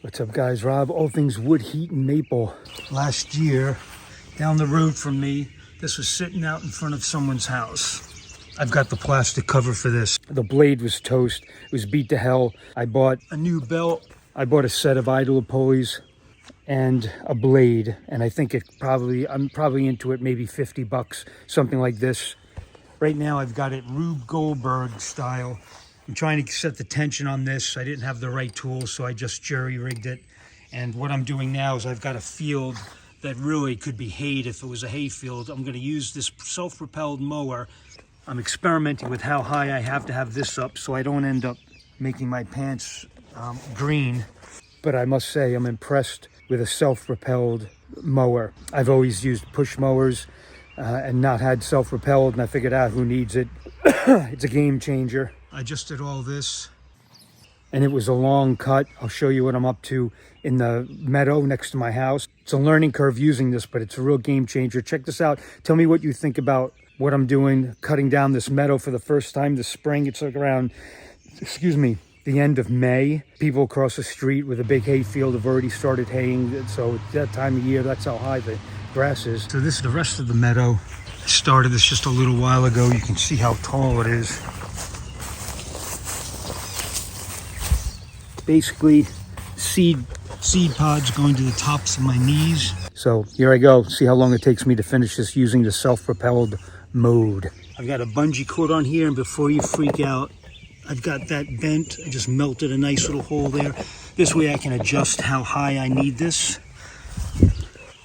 What's up, guys? Rob, all things wood, heat, and maple. Last year, down the road from me, this was sitting out in front of someone's house. I've got the plastic cover for this. The blade was toast. It was beat to hell. I bought a new belt. I bought a set of idler pulleys and a blade. And I think I'm probably into it, maybe 50 bucks, something like this. Right now, I've got it Rube Goldberg style. I'm trying to set the tension on this. I didn't have the right tools, so I just jury-rigged it. And what I'm doing now is I've got a field that really could be hayed if it was a hay field. I'm going to use this self-propelled mower. I'm experimenting with how high I have to have this up so I don't end up making my pants green. But I must say I'm impressed with a self-propelled mower. I've always used push mowers and not had self-propelled, and I figured out who needs it. It's a game changer. I just did all this, and it was a long cut. I'll show you what I'm up to in the meadow next to my house. It's a learning curve using this, but it's a real game changer. Check this out. Tell me what you think about what I'm doing, cutting down this meadow for the first time this spring. It's like around, the end of May. People across the street with a big hay field have already started haying. So at that time of year, that's how high the grass is. So this is the rest of the meadow. I started this just a little while ago. You can see how tall it is. Basically, seed pods going to the tops of my knees. So here I go. See how long it takes me to finish this using the self-propelled mode. I've got a bungee cord on here, and before you freak out, I've got that bent. I just melted a nice little hole there. This way I can adjust how high I need this.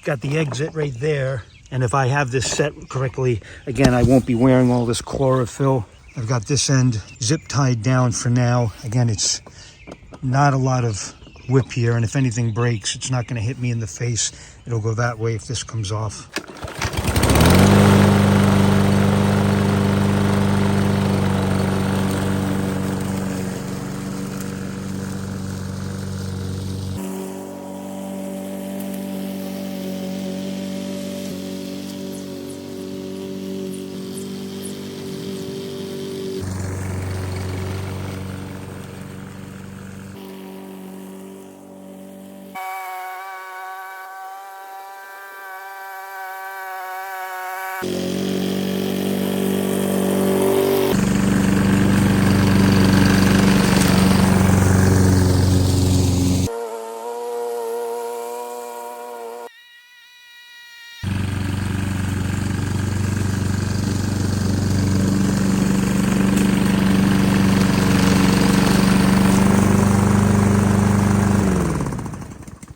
Got the exit right there. And if I have this set correctly, again, I won't be wearing all this chlorophyll. I've got this end zip tied down for now. Again, it's not a lot of whip here, and if anything breaks, it's not going to hit me in the face. It'll go that way if this comes off.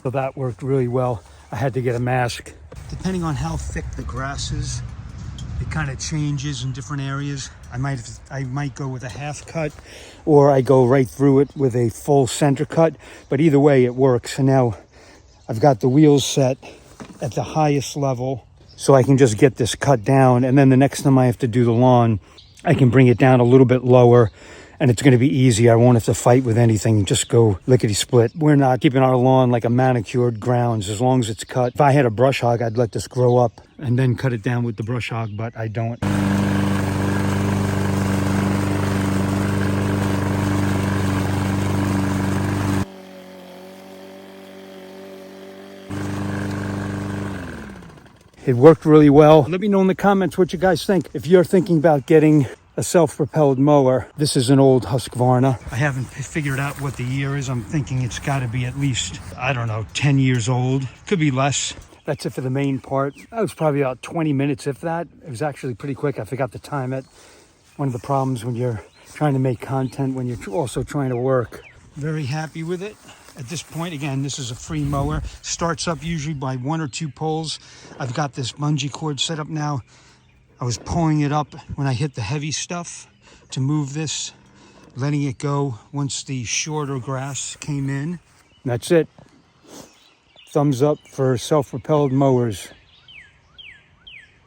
So that worked really well. I had to get a mask. Depending on how thick the grass is, it kind of changes in different areas. I might go with a half cut, or I go right through it with a full center cut, but either way it works. And now I've got the wheels set at the highest level, so I can just get this cut down, and then the next time I have to do the lawn, I can bring it down a little bit lower, and it's going to be easy. I won't have to fight with anything, just go lickety-split. We're not keeping our lawn like a manicured grounds as long as it's cut. If I had a brush hog, I'd let this grow up and then cut it down with the brush hog, but I don't. It worked really well. Let me know in the comments what you guys think. If you're thinking about getting a self-propelled mower, this is an old Husqvarna. I haven't figured out what the year is. I'm thinking it's got to be at least, 10 years old. Could be less. That's it for the main part. That was probably about 20 minutes, if that. It was actually pretty quick. I forgot to time it. One of the problems when you're trying to make content, when you're also trying to work. Very happy with it. At this point, again, this is a free mower. Starts up usually by 1 or 2 pulls. I've got this bungee cord set up now. I was pulling it up when I hit the heavy stuff to move this, letting it go once the shorter grass came in. That's it. Thumbs up for self-propelled mowers.